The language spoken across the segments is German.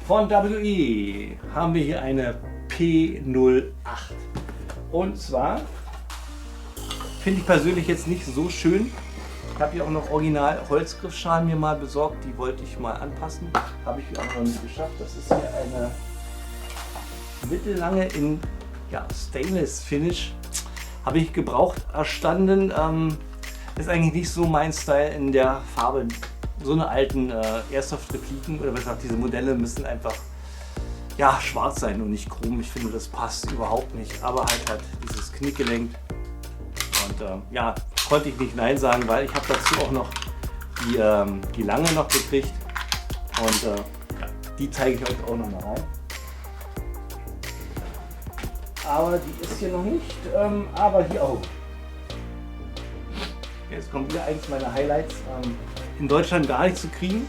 Von WE haben wir hier eine P08. Und zwar finde ich persönlich jetzt nicht so schön. Ich habe hier auch noch original Holzgriffschalen mir mal besorgt. Die wollte ich mal anpassen. Habe ich auch noch nicht geschafft. Das ist hier eine mittellange in Stainless Finish. Habe ich gebraucht erstanden. Ist eigentlich nicht so mein Style in der Farbe. So eine alten Airsoft-Repliken oder besser gesagt, diese Modelle müssen einfach schwarz sein und nicht chrom. Ich finde, das passt überhaupt nicht. Aber halt dieses Knickgelenk. Und konnte ich nicht Nein sagen, weil ich habe dazu auch noch die lange noch gekriegt. Und die zeige ich euch auch noch mal rein. Aber die ist hier noch nicht. Aber hier auch. Jetzt kommt wieder eins meiner Highlights. In Deutschland gar nicht zu kriegen.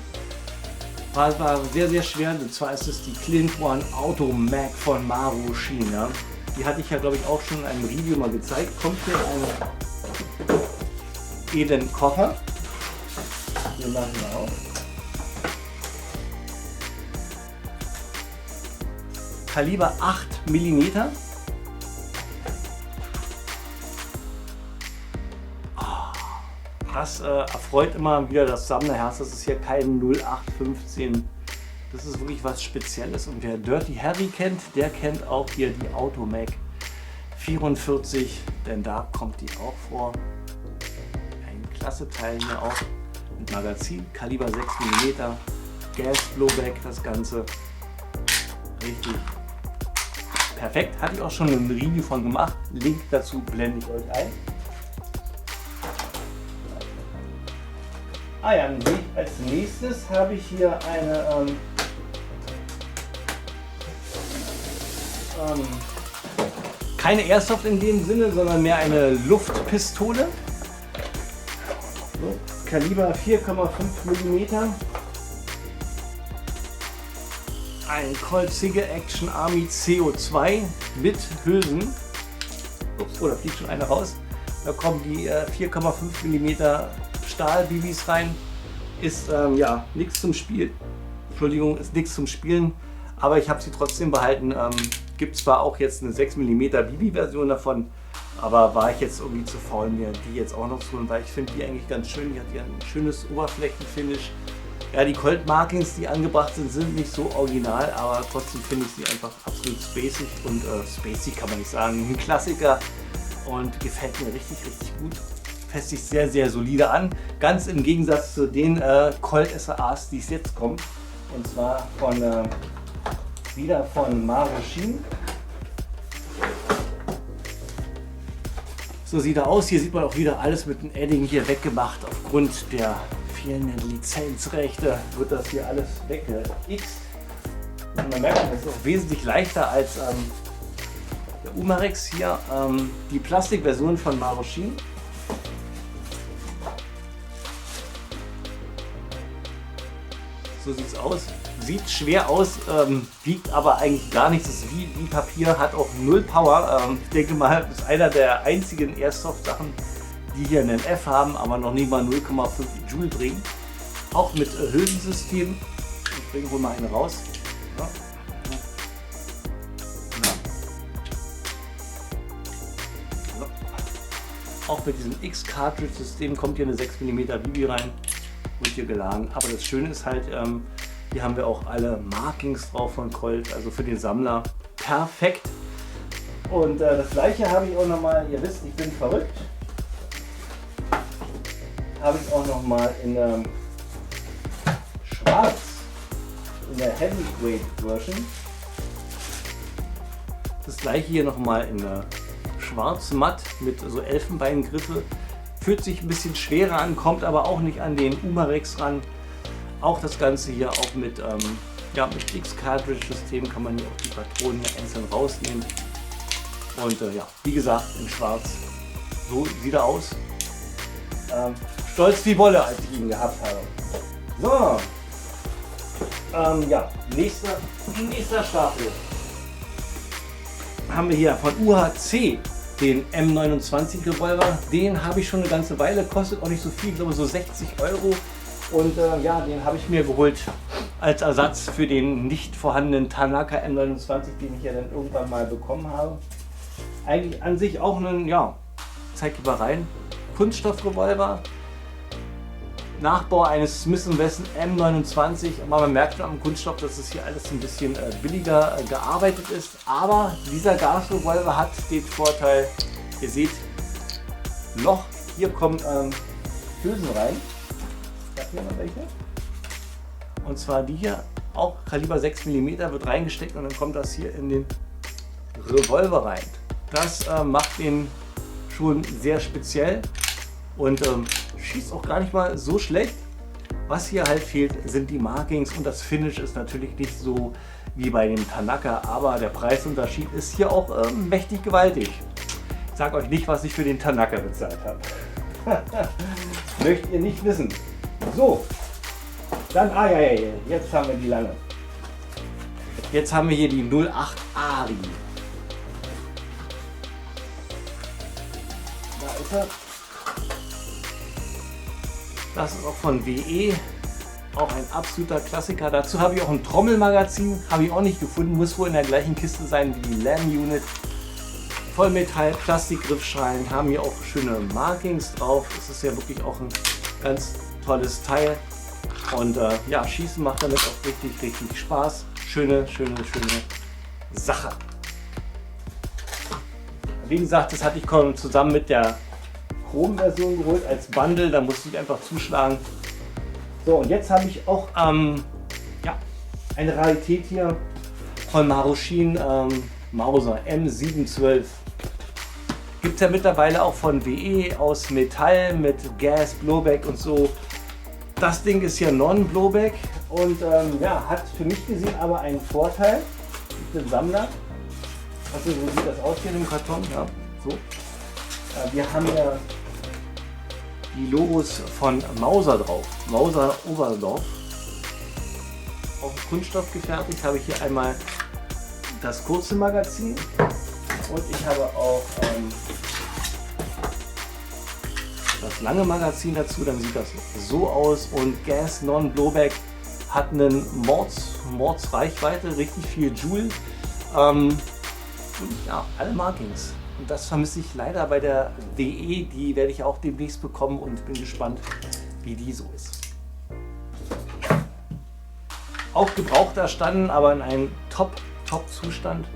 War sehr, sehr schwer. Und zwar ist es die Clint One Auto Mag von Maruchin. Ja. Die hatte ich ja, glaube ich, auch schon in einem Review mal gezeigt. Kommt hier ein edlen Koffer. Wir machen wir auf. Kaliber 8 mm. Das erfreut immer wieder das Sammlerherz. Das ist hier kein 0815. Das ist wirklich was Spezielles. Und wer Dirty Harry kennt, der kennt auch hier die Automag 44. Denn da kommt die auch vor. Ein klasse Teil hier auch. Mit Magazin, Kaliber 6 mm. Gas Blowback, das Ganze. Richtig perfekt. Hatte ich auch schon ein Review von gemacht. Link dazu blende ich euch ein. Als nächstes habe ich hier eine keine Airsoft in dem Sinne, sondern mehr eine Luftpistole. So, Kaliber 4,5 mm. Ein Colt Single Action Army CO2 mit Hülsen. Ups, da fliegt schon eine raus. Da kommen die 4,5 mm Stahl-BBs rein. Ist nichts zum Spielen. Entschuldigung, ist nichts zum Spielen. Aber ich habe sie trotzdem behalten. Gibt zwar auch jetzt eine 6 mm BB-Version davon, aber war ich jetzt irgendwie zu faul, mir die jetzt auch noch zu holen, weil ich finde die eigentlich ganz schön. Die hat hier ein schönes Oberflächenfinish. Ja, die Colt-Markings, die angebracht sind, sind nicht so original, aber trotzdem finde ich sie einfach absolut spacig und spacey kann man nicht sagen. Ein Klassiker und gefällt mir richtig, richtig gut. Fässt sich sehr, sehr solide an. Ganz im Gegensatz zu den Colt SAAs, die es jetzt kommen. Und zwar wieder von Maruchin. So sieht er aus. Hier sieht man auch wieder alles mit dem Edding hier weggemacht. Aufgrund der fehlenden Lizenzrechte wird das hier alles weggext. Und man merkt, das ist auch wesentlich leichter als der Umarex hier. Die Plastikversion von Maruchin. So sieht es aus. Sieht schwer aus, wiegt aber eigentlich gar nichts. Das ist wie Papier, hat auch null Power. Ich denke mal, das ist einer der einzigen Airsoft-Sachen, die hier einen F haben, aber noch nicht mal 0,5 Joule bringen. Auch mit Hülsensystem. Ich bringe wohl mal eine raus. Ja. So. Auch mit diesem X-Cartridge-System kommt hier eine 6 mm BB rein. Wird hier geladen. Aber das Schöne ist halt, hier haben wir auch alle Markings drauf von Colt, also für den Sammler perfekt. Und das gleiche habe ich auch nochmal, ihr wisst, ich bin verrückt, habe ich auch nochmal in schwarz, in der Heavyweight Version. Das gleiche hier nochmal in schwarz matt mit so Elfenbeingriffe. Fühlt sich ein bisschen schwerer an, kommt aber auch nicht an den Umarex ran. Auch das Ganze hier auch mit X-Cartridge-System kann man hier auch die Patronen hier einzeln rausnehmen. Und wie gesagt, in schwarz. So sieht er aus. Stolz wie Wolle, als ich ihn gehabt habe. So. Nächster Stapel. Haben wir hier von UHC den M29 Revolver. Den habe ich schon eine ganze Weile, kostet auch nicht so viel, ich glaube so 60 Euro. Und den habe ich mir geholt als Ersatz für den nicht vorhandenen Tanaka M29, den ich ja dann irgendwann mal bekommen habe. Eigentlich an sich auch ein, ja, zeig lieber rein, Kunststoffrevolver. Nachbau eines Smith & Wesson M29, aber man merkt schon am Kunststoff, dass es hier alles ein bisschen billiger gearbeitet ist. Aber dieser Gasrevolver hat den Vorteil, ihr seht, Loch, hier kommen Hülsen rein. Ich habe hier noch welche. Und zwar die hier, auch Kaliber 6 mm, wird reingesteckt und dann kommt das hier in den Revolver rein. Das macht ihn schon sehr speziell und schießt auch gar nicht mal so schlecht. Was hier halt fehlt, sind die Markings und das Finish ist natürlich nicht so wie bei dem Tanaka, aber der Preisunterschied ist hier auch mächtig gewaltig. Ich sage euch nicht, was ich für den Tanaka bezahlt habe. Möchtet ihr nicht wissen. So, dann, jetzt haben wir die lange. Jetzt haben wir hier die 08 Ari. Da ist er. Das ist auch von WE, auch ein absoluter Klassiker. Dazu habe ich auch ein Trommelmagazin, habe ich auch nicht gefunden, muss wohl in der gleichen Kiste sein wie die Lam Unit. Vollmetall, Plastikgriffschalen, haben hier auch schöne Markings drauf. Es ist ja wirklich auch ein ganz tolles Teil. Und ja, Schießen macht damit auch richtig Spaß. Schöne Sache. Wie gesagt, das hatte ich zusammen mit der Chrom-Version geholt als Bundle, da musste ich einfach zuschlagen. So, und jetzt habe ich auch ja, eine Rarität hier von Marushin Mauser M712. Gibt es ja mittlerweile auch von WE aus Metall mit Gas, Blowback und so. Das Ding ist hier Non-Blowback und ja, hat für mich gesehen aber einen Vorteil. Ich bin Sammler. Also so sieht das aus hier im Karton. Ja, so. Wir haben ja die Logos von Mauser drauf. Mauser Oberdorf. Auf Kunststoff gefertigt habe ich hier einmal das kurze Magazin und ich habe auch das lange Magazin dazu. Dann sieht das so aus und Gas Non-Blowback hat eine Mordsreichweite, richtig viel Joule. Und ja, alle Markings. Und das vermisse ich leider bei der WE, die werde ich auch demnächst bekommen und bin gespannt, wie die so ist. Auch gebraucht erstanden, aber in einem Top-Zustand.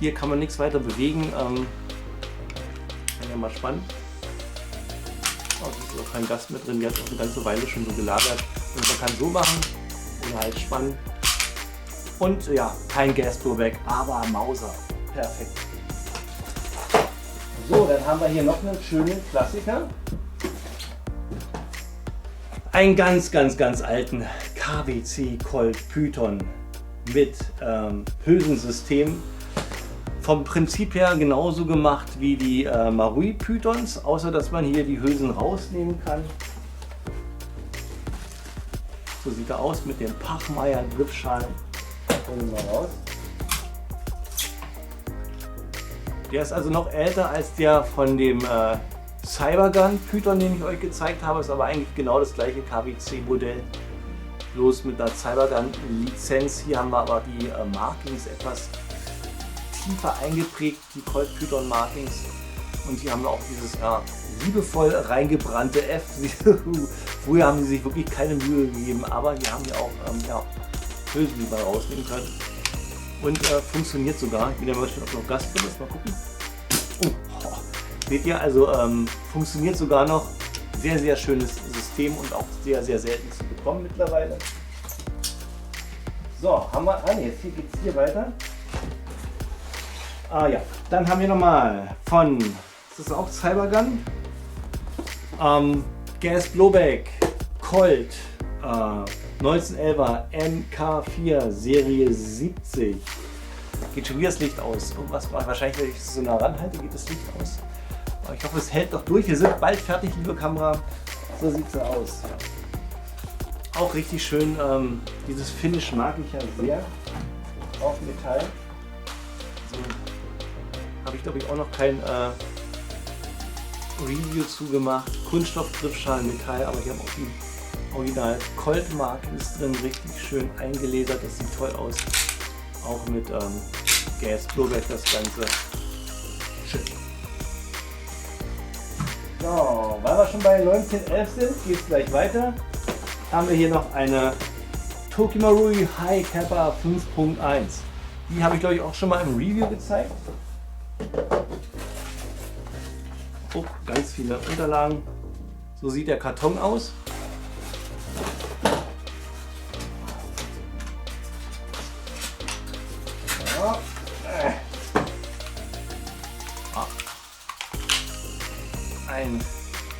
Hier kann man nichts weiter bewegen. Kann ja mal spannend. Oh, es ist auch kein Gas mit drin, die hat auch eine ganze Weile schon so gelagert. Und man kann so machen oder halt spannen. Und ja, kein Gas-Blowback, aber Mauser. Perfekt. So, dann haben wir hier noch einen schönen Klassiker. Einen ganz alten KWC Colt Python mit Hülsensystem. Vom Prinzip her genauso gemacht wie die Marui Pythons, außer dass man hier die Hülsen rausnehmen kann. So sieht er aus mit dem Pachmayr Griffschalen. Holen wir mal raus. Der ist also noch älter als der von dem Cybergun Python, den ich euch gezeigt habe. Ist aber eigentlich genau das gleiche KWC-Modell, bloß mit einer Cybergun-Lizenz. Hier haben wir aber die Markings etwas tiefer eingeprägt, die Colt Python Markings. Und hier haben wir auch dieses liebevoll reingebrannte F. Früher haben sie sich wirklich keine Mühe gegeben, aber hier haben wir auch Hülsen, die wir rausnehmen können. Und funktioniert sogar. Ich bin ja mal schon, ob noch Gas drin ist. Mal gucken. Seht ihr, also funktioniert sogar noch. Sehr schönes System und auch sehr selten zu bekommen mittlerweile. So, haben wir. Jetzt geht es hier weiter. Ja, dann haben wir nochmal von. Das ist auch Cybergun. Gas Blowback Colt 1911er MK4 Serie 70. Geht schon wieder das Licht aus. Irgendwas, wahrscheinlich, wenn ich so nah ranhalte, geht das Licht aus. Aber ich hoffe, es hält noch durch. Wir sind bald fertig, liebe Kamera. So sieht es aus. Auch richtig schön. Dieses Finish mag ich ja sehr. Auf Metall. So habe ich, glaube ich, auch noch kein Review zugemacht. Kunststoff, Griffschalen, Metall, aber hier haben auch die Original Colt-Marke ist drin, richtig schön eingeledert, das sieht toll aus. Auch mit Gas-Blowback das Ganze. Schön. So, weil wir schon bei 1911 sind, geht es gleich weiter. Haben wir hier noch eine Toki Marui High Kappa 5.1. Die habe ich glaube ich auch schon mal im Review gezeigt. Oh, ganz viele Unterlagen. So sieht der Karton aus.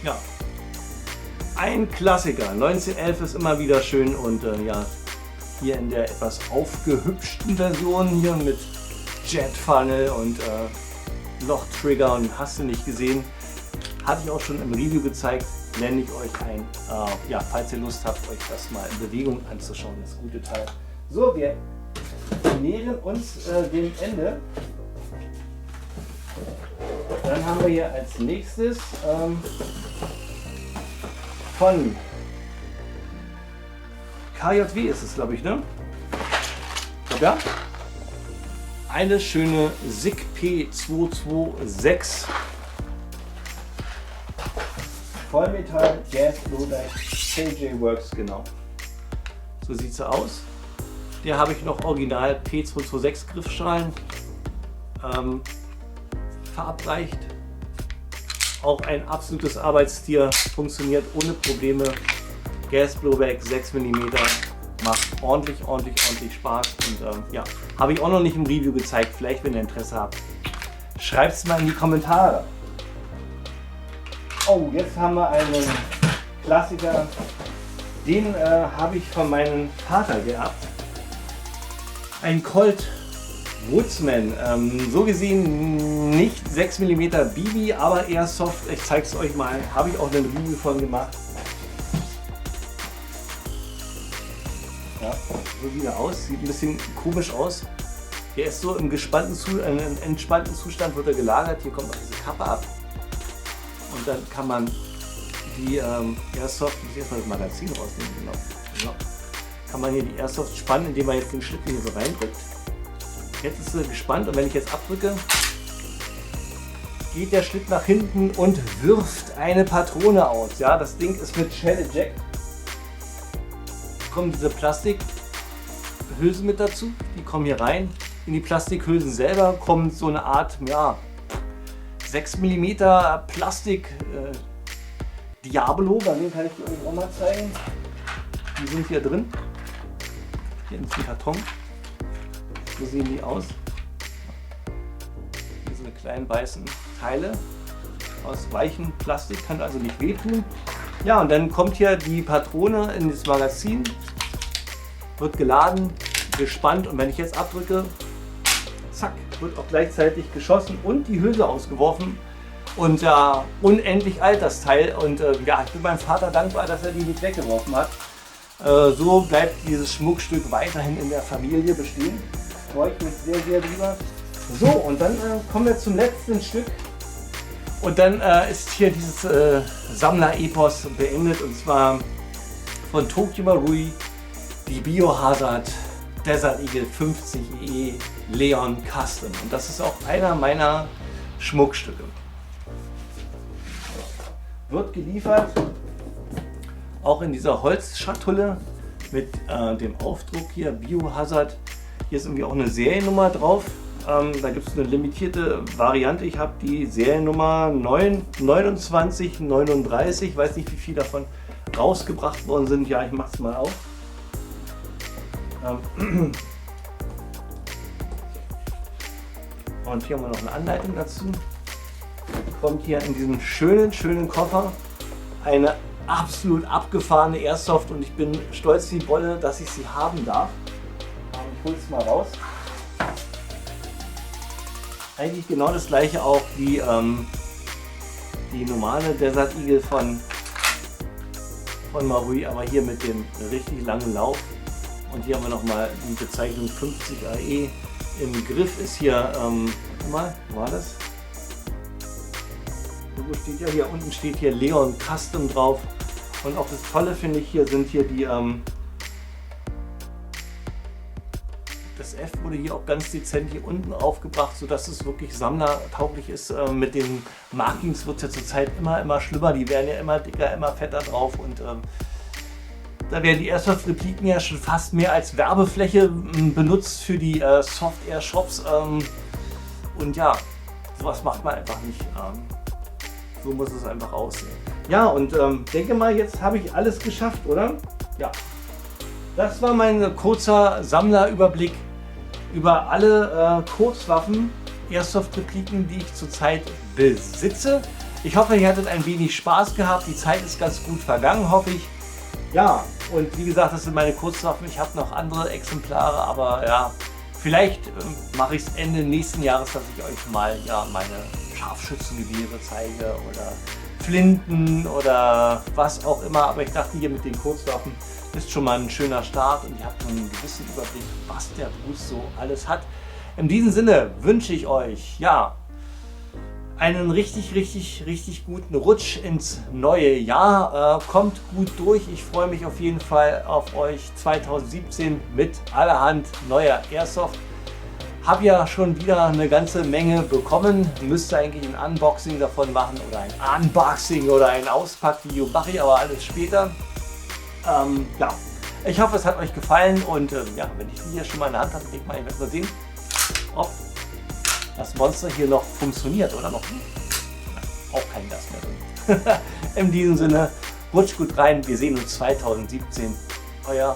Ja. Ein Klassiker. 1911 ist immer wieder schön und ja, hier in der etwas aufgehübschten Version hier mit Jet Funnel und Lochtrigger und hast du nicht gesehen. Hatte ich auch schon im Review gezeigt, blende ich euch ein, ja, falls ihr Lust habt, euch das mal in Bewegung anzuschauen, das gute Teil. So, wir nähern uns dem Ende. Dann haben wir hier als nächstes von KJW ist es, glaube ich, ne? Ja. Eine schöne SICK P226 Vollmetall Gas Blowback KJ Works, genau. So sieht sie aus. Hier habe ich noch Original P226 Griffstrahlen verabreicht. Auch ein absolutes Arbeitstier, funktioniert ohne Probleme. Gas Blowback 6 mm, macht ordentlich Spaß und ja, habe ich auch noch nicht im Review gezeigt. Vielleicht, wenn ihr Interesse habt, schreibt es mal in die Kommentare. Oh, jetzt haben wir einen Klassiker, den habe ich von meinem Vater gehabt. Ein Colt Woodsman, so gesehen nicht 6 mm BB, aber eher soft. Ich zeige es euch mal, habe ich auch eine Review von gemacht. Ja, so sieht er aus, sieht ein bisschen komisch aus. Der ist so im entspannten Zustand, wird er gelagert. Hier kommt noch diese Kappe ab. Und dann kann man die Airsoft, ich muss erstmal das Magazin rausnehmen, genau. Ja. Kann man hier die Airsoft spannen, indem man jetzt den Schlitten hier so reindrückt. Jetzt ist sie gespannt und wenn ich jetzt abdrücke, geht der Schlitt nach hinten und wirft eine Patrone aus. Ja, das Ding ist mit Shell Eject. Kommen diese Plastikhülsen mit dazu, die kommen hier rein. In die Plastikhülsen selber kommt so eine Art, ja, 6 mm Plastik Diablo, bei dem kann ich die euch auch mal zeigen. Die sind hier drin, hier in diesem Karton. So sehen die aus. Diese kleinen weißen Teile aus weichem Plastik, kann also nicht wehtun. Ja, und dann kommt hier die Patrone in das Magazin, wird geladen, gespannt und wenn ich jetzt abdrücke, zack, wird auch gleichzeitig geschossen und die Hülse ausgeworfen. Und ja, unendlich alt das Teil und ja, ich bin meinem Vater dankbar, dass er die nicht weggeworfen hat. So bleibt dieses Schmuckstück weiterhin in der Familie bestehen. Freue ich mich sehr, sehr drüber. So, und dann kommen wir zum letzten Stück. Und dann ist hier dieses Sammler-Epos beendet und zwar von Toki Marui die Biohazard Desert Eagle 50 EE Leon Custom. Und das ist auch einer meiner Schmuckstücke. Wird geliefert, auch in dieser Holzschatulle mit dem Aufdruck hier Biohazard. Hier ist irgendwie auch eine Seriennummer drauf. Da gibt es eine limitierte Variante. Ich habe die Seriennummer 2939. Ich weiß nicht, wie viele davon rausgebracht worden sind. Ja, ich mache es mal auf. Und hier haben wir noch eine Anleitung dazu. Kommt hier in diesem schönen Koffer eine absolut abgefahrene Airsoft und ich bin stolz wie Bolle, dass ich sie haben darf. Ich hole es mal raus. Eigentlich genau das gleiche auch wie die normale Desert Eagle von Marui, aber hier mit dem richtig langen Lauf. Und hier haben wir nochmal die Bezeichnung 50 AE. Im Griff ist hier, warte mal, wo war das? Wo steht ja hier unten steht hier Leon Custom drauf. Und auch das Tolle finde ich hier sind hier die, das F wurde hier auch ganz dezent hier unten aufgebracht, sodass es wirklich sammlertauglich ist. Mit den Markings wird es ja zurzeit immer schlimmer, die werden ja immer dicker, immer fetter drauf und da werden die Airsoft-Repliken ja schon fast mehr als Werbefläche benutzt für die Soft-Air-Shops und ja, sowas macht man einfach nicht. So muss es einfach aussehen. Ja, und denke mal, jetzt habe ich alles geschafft, oder? Ja. Das war mein kurzer Sammlerüberblick über alle Kurzwaffen, Airsoft-Repliken, die ich zurzeit besitze. Ich hoffe, ihr hattet ein wenig Spaß gehabt. Die Zeit ist ganz gut vergangen, hoffe ich. Ja, und wie gesagt, das sind meine Kurzwaffen. Ich habe noch andere Exemplare, aber ja, vielleicht mache ich es Ende nächsten Jahres, dass ich euch mal ja, meine Scharfschützengewehre zeige oder Flinten oder was auch immer. Aber ich dachte, hier mit den Kurzwaffen ist schon mal ein schöner Start und ihr habt einen gewissen Überblick, was der Bruce so alles hat. In diesem Sinne wünsche ich euch ja einen richtig guten Rutsch ins neue Jahr. Kommt gut durch. Ich freue mich auf jeden Fall auf euch 2017 mit allerhand neuer Airsoft. Habe ja schon wieder eine ganze Menge bekommen. Müsste eigentlich ein Unboxing davon machen oder ein Unboxing oder ein Auspackvideo. Mache ich aber alles später. Ja, ich hoffe, es hat euch gefallen und ja, wenn ich die hier schon mal in der Hand habe, ich werde mal sehen, ob das Monster hier noch funktioniert oder noch nicht. Auch kein Gas mehr drin. In diesem Sinne, rutscht gut rein. Wir sehen uns 2017. Euer